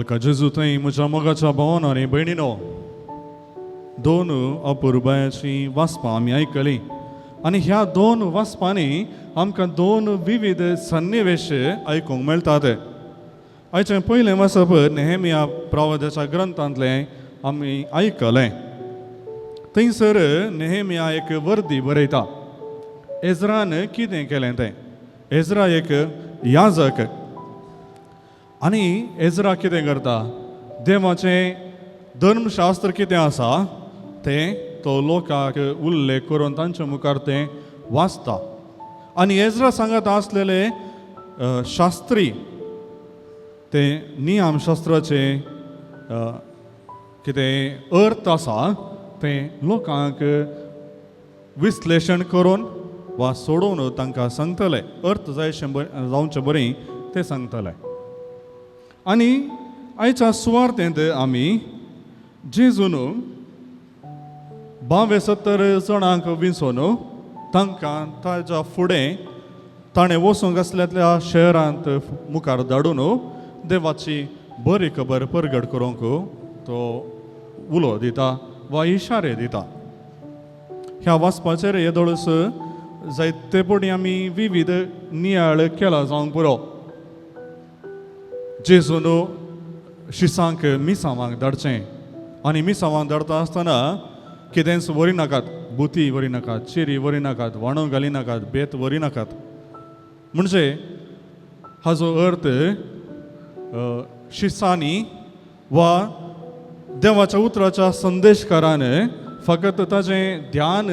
बाळका जेजू थंय म्हज्या मोगाच्या भावान आनी भयणीनो, दोन अपुरबायाची वाचपां आमी आयकली आनी ह्या दोन वाचपांनी आमकां दोन विविध सन्निवेश आयकूंक मेळटात. आयचें पयलें वाचप नेहेमिया प्रवाद्याच्या ग्रंथांतलें आमी आयकलें. थंयसर नेहेमिया एक वर्दी बरयता. एजरान कितें केलें तें. एजरा एक याजक आनी एजरा कितें करता, देवाचें धर्मशास्त्र कितें आसा तें तो लोकांक उल्लेख करून तांच्या मुखार तें वाचता. आनी एजरा सांगत आसलेले शास्त्री ते नियमशास्त्राचे कितें अर्थ आसा तें लोकांक विश्लेशण करून वा सोडून तांकां सांगतले. अर्थ जायशें जावचें बरें तें सांगतले. आनी आयच्या सुवार्थेंत आमी जेजून 72 जाणांक विंचून तांकां ताच्या फुडें ताणें वचूंक आसलेल्या शहरांत मुखार धाडून देवाची बरी खबर परगट करूंक तो उलो दिता वा इशारे दिता. ह्या वाचपाचेर येदोळस जायते पडी आमी विविध नियाळ केला जावंक पुरो. जेजून शिसांक मिसांवांक धाडचें आनी मिसांवांक धाडटा आसतना कितेंच व्हरी नाकात. बुती व्हरी नाकात, चिरी व्हरी नाकात, वाणो घाली नाकात, बेत व्हरी नाकात. म्हणजे हाजो अर्थ शिसांनी वा देवाच्या उतराच्या संदेशकारान फकत ताजें ध्यान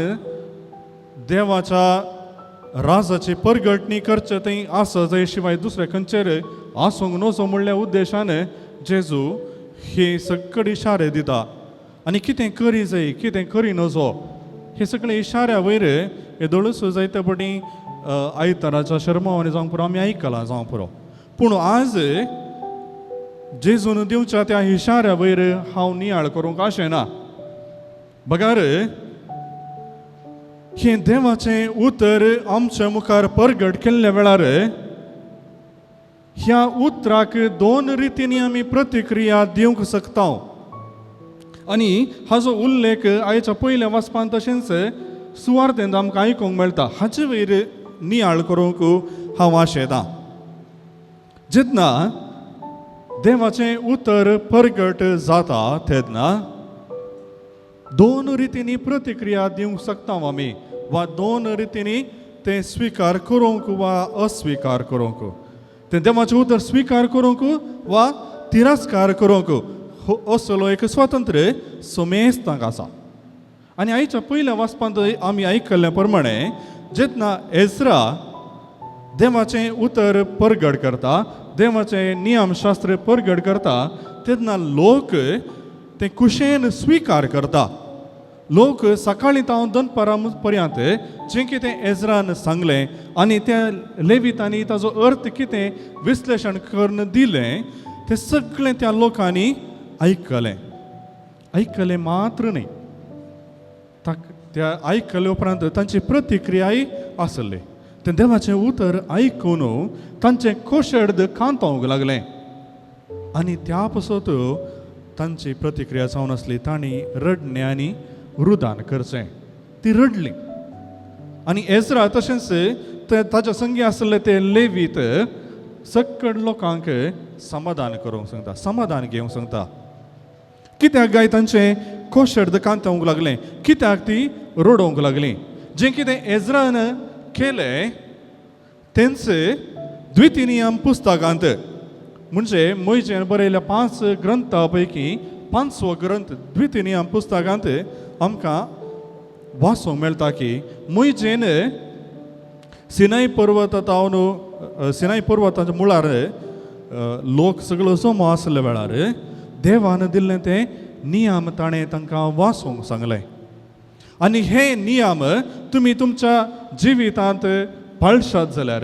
देवाच्या राजाची परगटणी करचे थंय आसत शिवाय दुसरे खंयचेर आसूंक नजो म्हणल्या उद्देशान जेजू ही सगळे इशारे दिता. आनी कितें करी जाय कितें करी नजो हे सगळे इशाऱ्या वयर येदोळूच जायते पटी आयताराच्या शर्मावानी जावंक पुरो आमी आयकलां जावंक पुरो. पूण आज जेजून दिवच्या त्या इशाऱ्या वयर हांव नियाळ करूंक आशें ना. बगार हे देवाचें उतर आमच्या मुखार परगट केल्ल्या वेळार ह्या उतराक दोन रितींनी आमी प्रतिक्रिया दिवंक शकता. आनी हाजो उल्लेख आयच्या पयल्या वाचपान तशेंच सुवार्थेंत आमकां आयकूंक मेळटा. हाचे वयर नियाळ करूंक हांव आशेतां. जेन्ना देवाचें उतर परगट जाता तेन्ना दोन रितींनी प्रतिक्रिया दिवंक शकता आमी वा दोन रितींनी तें स्विकार करूंक वा अस्विकार करूंक. तें देवाचें उतर स्विकार करूंक वा तिरस्कार करूंक असलो एक स्वतंत्र सोमेस्तांक आसा. आनी आयच्या पयल्या वाचपांत आमी आयकल्ल्या प्रमाणे जेन्ना एजरा देवाचें उतर परगट करता, देवाचें नियमशास्त्र परगट करता तेन्ना लोक तें कुशेन स्विकार करता. लोक सकाळीं तावन दनपारां पर्यंत जें कितें एजरान सांगलें आनी त्या लेवितांनी ताजो अर्थ कितें विश्लेशण करून दिलें तें सगळें त्या लोकांनी आयकलें. आयकलें मात्र न्ही, त्या आयकले उपरांत तांची प्रतिक्रियाय आसली. तें देवाचें उतर आयकून तांचें कोशेड कांतावंक लागलें आनी त्या पासत तांची प्रतिक्रिया जावन आसली. तांणी रडणें आनी रुदान करचें. ती रडलीं. आनी एजरा तशेंच ताच्या संगी आसले ते लेवीत सकड लोकांक समाधान करूंक सांगता, समाधान घेवंक सांगता. कित्याक गाय तांचें कोशेड कांतावंक लागलें, कित्याक ती रडोवंक लागलीं. जें कितें एजरान केलें तेंच द्वितीनियम पुस्तकांत म्हणजे मोइशेन बरयल्या 5 ग्रंथां पैकी 5वो ग्रंथ द्वितीनियम पुस्तकांत आमकां वाचूंक मेळटा की मोइशेन सिनाय पर्वताच्या मुळार लोक सगळो जमो आसल्या वेळार देवान दिल्लें तें नियम ताणें तांकां वाचूंक सांगलें. आनी हे नियम तुमी तुमच्या जिवितांत पाळशात जाल्यार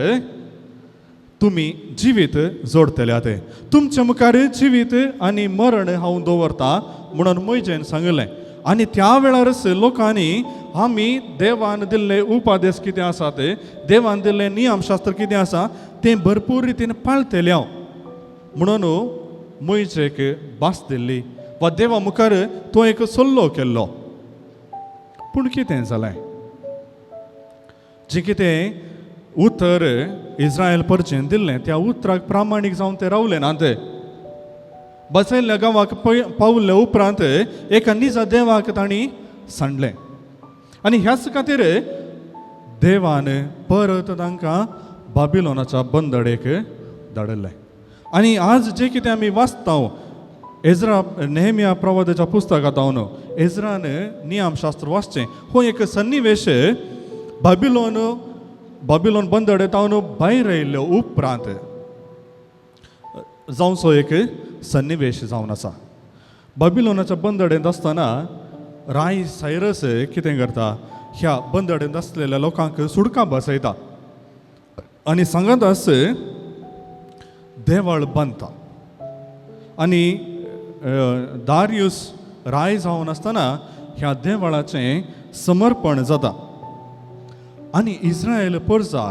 तुमी जिवीत जोडतल्यात. तुमच्या मुखार जिवीत आनी मरण हांव दवरता म्हणून मोइशेन सांगलें. आनी त्या वेळारच लोकांनी आमी देवान दिल्ले उपादेश कितें आसात, देवान दिल्लें नियमशास्त्र कितें आसा तें भरपूर रितीन पाळटले म्हणून मोयचेक भास दिल्ली वा देवा मुखार तो एक सल्लो केल्लो. पूण कितें जालें? जें कितें उतर इस्रायल परचेन दिल्लें त्या उतराक प्रामाणीक जावन ते रावले नात. बसयल्ल्या गांवाक पावले उपरांत एका निजा देवाक तांणी सांडलें आनी ह्याच खातीर देवान परत तांकां बाबिलोनाच्या बंदडेक धाडलें. आनी आज जें कितें आमी वाचता एज्रा नेहमिया प्रवादाच्या पुस्तकांत हांव एज्रान नियमशास्त्र वाचचें हो एक सन्निवेश बाबिलोन बंदडेंत हांव भायर आयिल्ल्या उपरांत जावचो एक सन्निवेश जावन आसा. बाबिलोनाच्या बंदडेंत आसतना राय सायरस कितें करता? ह्या बंदडेंत आसलेल्या लोकांक सुडकां बसयता आनी सांगत आस देवळ बांदता. आनी दारियूस राय जावन आसतना ह्या देवळाचें समर्पण जाता. आनी इस्रायल परजा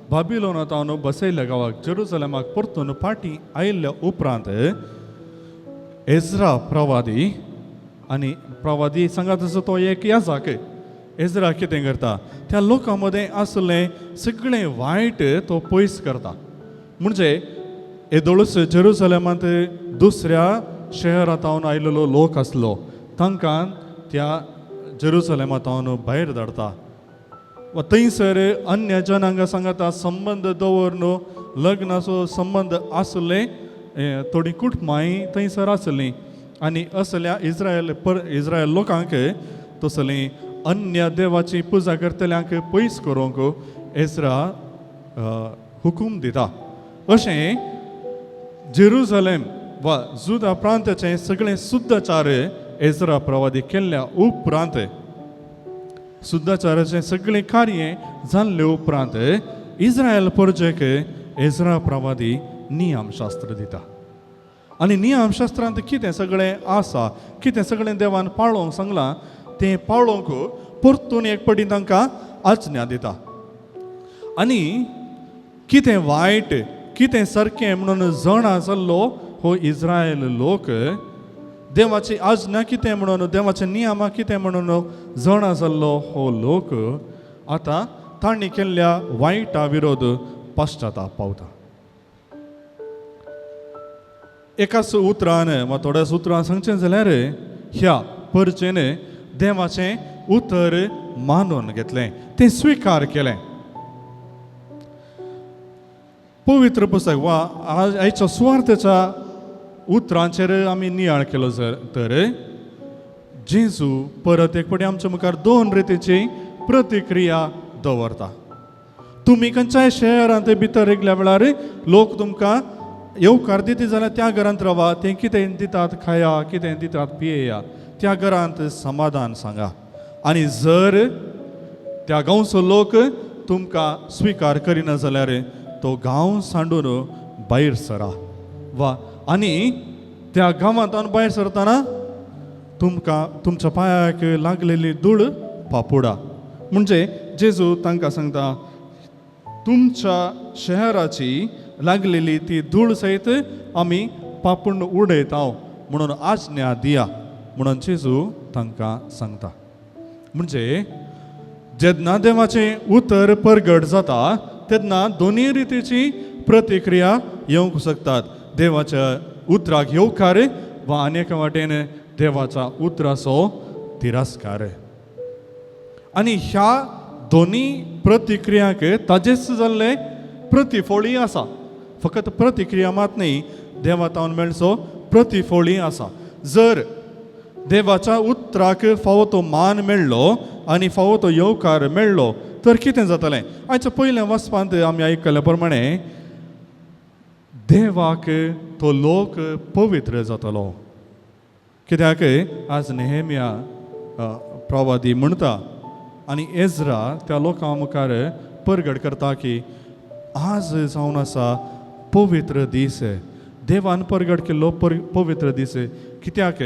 बाबिलोनांत हांव बसयल्ल्या गांवाक जेरुसलेमाक परतून फाटीं आयिल्ल्या उपरांत एज्रा प्रवादी आनी प्रवादी सांगात आसा तो एक याजक एज्रा कितें करता? त्या लोकां मदें आसलें सगळें वायट तो पयस करता. म्हणजे येदोळूच जेरुसलेमांत दुसऱ्या शहरांत हांव आयिल्लो लोक आसलो तांकां त्या जेरुसलेमांत हांव भायर धाडता. वा थंयसर अन्य जनांक सांगता संबंध दवरून लग्नाचो संबंध आसले थोडी कुटुंबांय थंयसर आसलीं आनी असल्या इस्रायल लोकांक तसलीं अन्य देवाची पुजा करतल्यांक पयस करूंक एज्रा हुकूम दिता. अशें जेरुसलेम वा जुदा प्रांताचें सगळें शुद्धाचार एज्रा प्रवादी केल्ल्या उपरांत शुद्धाचाराचें सगळें कार्य जाल्ले उपरांत इस्रायल परजेक एज्रा प्रवादी नियमशास्त्र दिता. आनी नियमशास्त्रांत कितें सगळें आसा कितें सगळें देवान पाळोवंक सांगलां तें पाळोवंक परतून एक पटी तांकां आज्ञा दिता. आनी कितें वायट कितें सारकें म्हणून जणा जाल्लो हो इस्रायल लोक देवाची आज्ञा कितें म्हणून देवाचे नियमा कितें म्हणून जणा जाल्लो हो लोक आतां तांणी केल्ल्या वायटा विरोध पश्चाताप पावता. एकाच उतरान वा थोड्याच उतरान सांगचें जाल्यार ह्या परचेन देवाचें उतर मानून घेतलें तें स्विकार केलें. पवित्र पुस्तक वा आयच्या सुवार्थेच्या उतरांचेर आमी नियाळ केलो तर जेजू परत एक फावटी आमच्या मुखार दोन रितीची प्रतिक्रिया दवरता. तुमी खंयच्याय शहरांत भितर येयल्या वेळार लोक तुमकां येवकार दिता जाल्यार त्या घरांत रावा. तें कितें दितात खाया कितें दितात पियेया त्या घरांत समाधान सांगा. आनी जर त्या गांवचो लोक तुमकां स्विकार करिना जाल्यार तो गांव सांडून भायर सरा. वा आनी त्या गांवांतल्यान भायर सरतना तुमकां तुमच्या पांयाक लागलेली धूळ पापुडा. म्हणजे जेजू तांकां सांगता तुमच्या शहराची लागलेली ती धूळ सयत आमी पापूण उडयता म्हणून आज्ञा दिया म्हणून जेजू तांकां सांगता. म्हणजे जेन्ना देवाचें उतर परगट जाता तेन्ना दोनी रितीची प्रतिक्रिया येवंक शकतात. देवाच्या उतराक येवकार वा आनी वाटेन देवाच्या उतराचो तिरस्कार. आनी ह्या दोनी प्रतिक्रियाक ताजेच जाल्ले प्रतिफळी आसा. फकत प्रतिक्रिया मात न्ही देवातावन मेळचो प्रतिफळी आसा. जर देवाच्या उतराक फावो तो मान मेळ्ळो आनी फावो तो येवकार मेळ्ळो तर कितें जातलें? आयच्या पयल्या वाचपांत आमी आयकल्या प्रमाणे देवाक तो लोक पवित्र जातलो. कित्याक आज नेहमिया प्रवादी म्हणटा आनी एज्रा त्या लोकां मुखार परगट करता की आज जावन आसा पवित्र दीस. देवान परगट केल्लो पवित्र दीस. कित्याक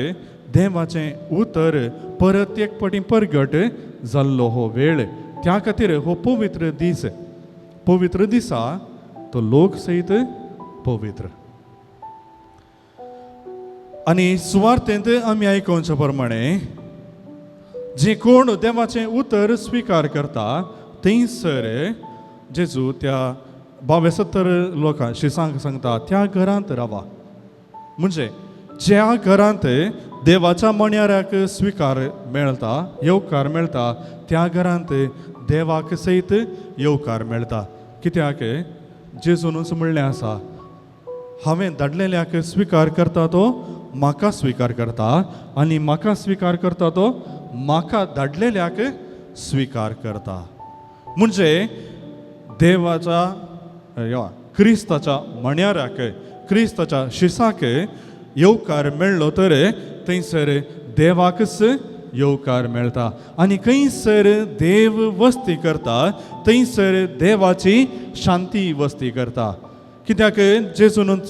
देवाचें उतर परत एक फावटी परगट जाल्लो हो वेळ. त्या खातीर हो पवित्र दीस. पवित्र दिसा तो लोक सयत पवित्र. आनी सुवार्थेंत आमी आयकोवचे प्रमाणे जे कोण देवाचें उतर स्विकार करता थंयसर जेजू त्या 72 लोकांशी सांगता त्या घरांत रावा. म्हणजे ज्या घरांत देवाच्या मण्याऱ्याक स्विकार मेळटा, येवकार मेळटा, त्या घरांत देवाक सयत येवकार मेळटा. कित्याक जेजूनच म्हणलें आसा, हांवें धाडलेल्याक स्विकार करता तो म्हाका स्विकार करता, आनी म्हाका स्विकार करता तो म्हाका धाडलेल्याक स्विकार करता. म्हणजे देवाच्या क्रिस्ताच्या मण्याऱ्याक, क्रिस्ताच्या शिसाक येवकार मेळ्ळो तर थंयसर देवाकच येवकार मेळटा. आनी खंयसर देव वस्ती करता थंयसर देवाची शांती वस्ती करता. कित्याक जेजूनच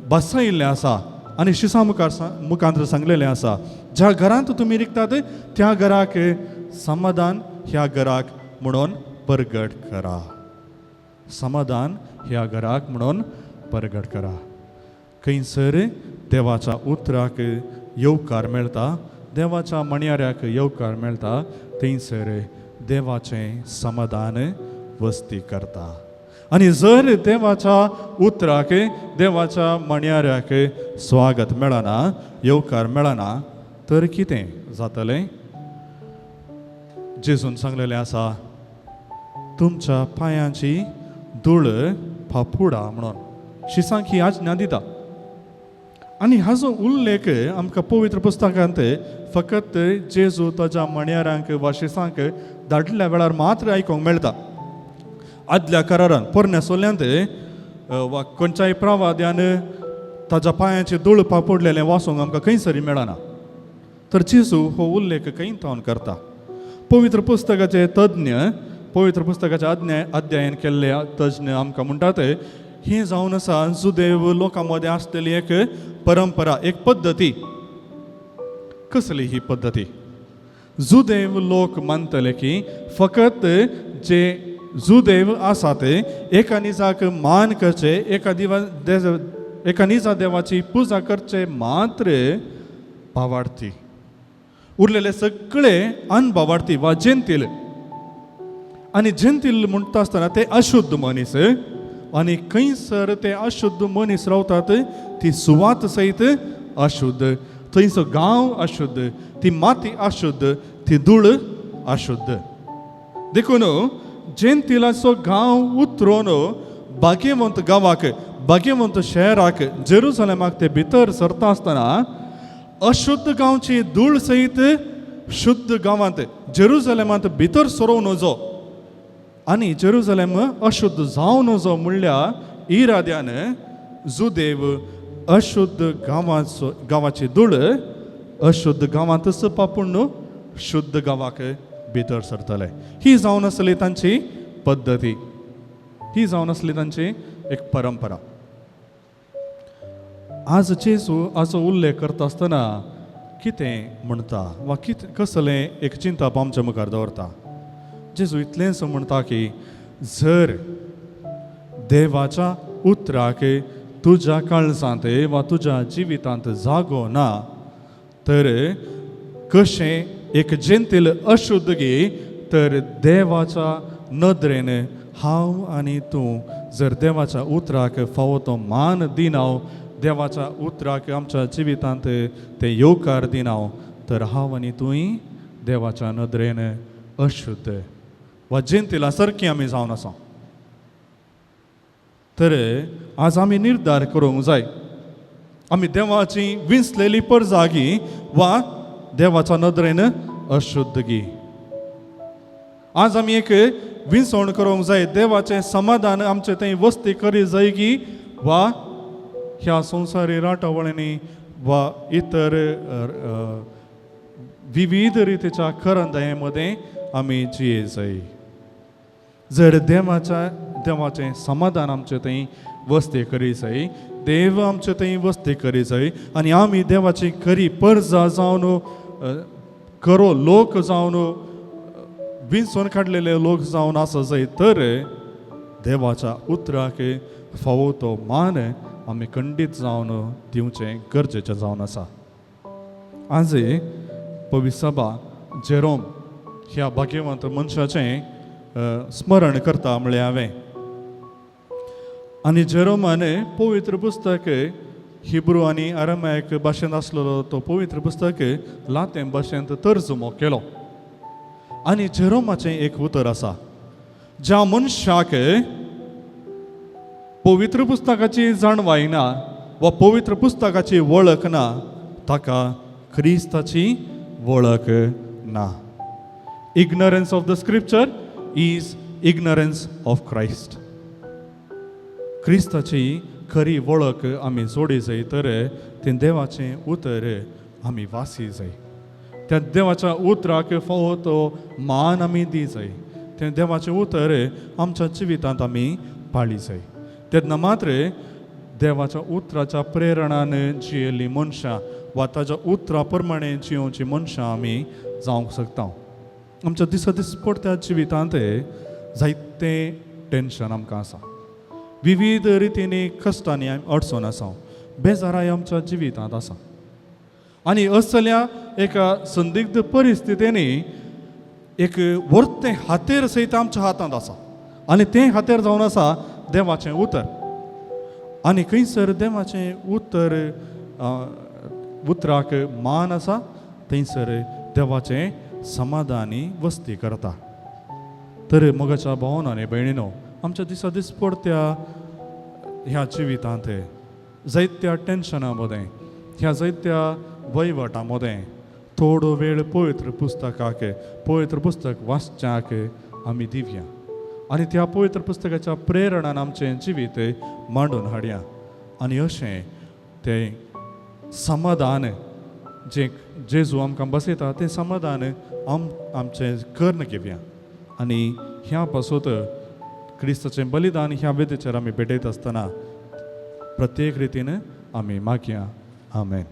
बसयिल्लें आसा आनी शिसा मुखार सांगलेलें आसा, ज्या घरांत तुमी रिकतात त्या घराक समाधान ह्या घराक म्हणून परगट करा. समाधान ह्या घराक म्हणून परगट करा. खंयसर देवाच्या उतराक येवकार मेळटा, देवाच्या मण्याऱ्याक येवकार मेळटा, थंयसर देवाचें समाधान वस्ती करता. आनी जर देवाच्या उतराक, देवाच्या मण्याऱ्याक स्वागत मेळना, येवकार मेळना, तर कितें जातलें? जेजून सांगलेलें आसा, तुमच्या पांयांची धूळ फाफुडा म्हणून शिसांक ही आज्ञा दिता. आनी हाजो उल्लेख आमकां पवित्र पुस्तकांत फकत जेजू ताच्या मण्याऱ्यांक वा शिसांक धाडल्या वेळार मात्र आयकोंक मेळटा. आदल्या करारान पोरण्या सोल्यांत वा खंयच्याय प्रवाद्यान ताच्या पांयांची धूळ फाफुडलेलें वाचूंक आमकां खंयसरी मेळना. तर जेजू हो उल्लेख खंयतावन करता. पवित्र पुस्तकाचे तज्ञ, पवित्र पुस्तकाचे अध्ययन केल्ले तज्ञ आमकां म्हणटात, ही जावन आसा जुदेव लोकां मदें आसलेली एक परंपरा, एक पद्दती. कसली ही पद्दती? जुदेव लोक मानतले की फकत जे जुदेव आसात एका निजाक मान करचे, एका निजा देवाची पुजा करचे मात्र भावार्थी. उरलेले सगळे अनभावार्थी वा जेंतील. आनी जेंतील म्हणटा आसतना ते अशुद्ध मनीस. आनी खंयसर ते अशुद्ध मनीस रावतात ती सुवात सयत अशुद्ध, थंयचो गांव अशुद्ध, ती माती अशुद्ध, ती धूळ अशुद्ध. देखून जेंतिलाचो गांव उतरोवन भाग्यवंत गांवाक, भाग्यवंत शहराक, जेरुसलेमाक ते भितर सरता आसतना अशुद्ध गांवची धूळ सयत शुद्ध गांवांत, जेरुसलेमांत भितर सरोवन वचो आनी जेरुसलेम अशुद्ध जावन वचो म्हणल्या इराद्यान जुदेव अशुद्ध गांवाची धूळ अशुद्ध गांवांतच पापूण शुद्ध गांवाक भितर सरतले. ही जावन आसली तांची पद्दती, ही जावन आसली तांची एक परंपरा. आज जेजू हाचो उल्लेख करता आसतना कितें म्हणटा वा कसलें एक चिंतप आमच्या मुखार दवरता. जेजू इतलेंच म्हणटा की जर देवाच्या उतराक तुज्या काळजांत वा तुज्या जिवितांत जागो ना तर कशें एक जेंतील अशुद्ध गे, तर देवाच्या नदरेन हांव आनी तूं जर देवाच्या उतराक फावो तो मान दिनाव, देवाच्या उतराक आमच्या जिवितांत ते येवकार दिनाव, तर हांव आनी तूंय देवाच्या नदरेन अशुद्ध वा जेंतिला सारकी आमी जावन आसा. तर आज आमी निर्धार करूंक जाय, आमी देवाची विंचलेली परजागी वा देवाच्या नदरेन अशुद्ध गी. आज आमी एक विंचवण करूंक जाय, देवाचें समाधान आमचे थंय वस्ती करी जाय गी वा ह्या संवसारी राटावळ्यांनी वा इतर विविध रितीच्या खरंदाये आमी जिये जाय. जर देवाचें समाधान आमचे थंय वस्ती करी जाय, देव आमचे थंय वस्ती करी जाय आनी आमी देवाची खरी परजा जावन खरो लोक जावन विंचून काडलेले लोक जावन आसा जाय, तर देवाच्या उतराक फावो तो मान आमी खंडीत जावन दिवचें गरजेचें जावन आसा. आज पवित्र सभा जेरोम ह्या भाग्यवंत मनशाचें स्मरण करता म्हळ्यार हांवें. आनी जेरोमाने पवित्र पुस्तक हिब्रू आनी आरामायक भाशेंत आसलेलो तो पवित्र पुस्तक लातीन भाशेंत तर्जुमो केलो. आनी जेरोमाचें एक उतर आसा, ज्या मनशाक पवित्र पुस्तकाची जाणवाय ना वा पवित्र पुस्तकाची वळख ना ताका क्रिस्ताची वळख ना. Ignorance of the scripture is ignorance of Christ. क्रिस्ताची खरी वळख आमी जोडी जाय तर तें देवाचें उतर आमी वासी जाय. त्या देवाच्या उतराक फावो तो मान आमी दी जाय. तें देवाचें उतर आमच्या जिवितांत आमी पाळी जाय. तेन्ना मात्र देवाच्या उतराच्या प्रेरणान जियेलीं मनशां वा ताच्या उतरा प्रमाणे जियोवची मनशां आमी जावंक शकता. आमच्या दिसपट्ट्या जिवितांत जायते टेन्शन आमकां आसा, विविध रितींनी कश्टांनी अडचण आसा, बेजाराय आमच्या जिवितांत आसा. आनी असल्या एका संदिग्ध परिस्थितींनी एक वर्तें हातेर सयत आमच्या हातांत आसा आनी तें हातेर जावन आसा देवाचें उतर. आनी खंयसर देवाचें उतराक मान आसा थंयसर देवाचें समाधानी वस्ती करता. तर मोगाच्या भावांनो आनी भयणीनो, आमच्या दिसपट्ट्या ह्या जिवितांत जायत्या टेन्शनां मदें, ह्या जायत्या वैवटां मदें थोडो वेळ पवित्र पुस्तक वाचच्याक आमी दिवया आनी त्या पवित्र पुस्तकाच्या प्रेरणान आमचें जिवीत मांडून हाडया. आनी अशें तें समाधान जें जेजू आमकां बसयता तें समाधान आमचें कर्ण घेवया. आनी ह्या पासून क्रिस्ताचें बलिदान ह्या वेदेचेर आमी भेटयत आसतना प्रत्येक रितीन आमी मागया. आमेन.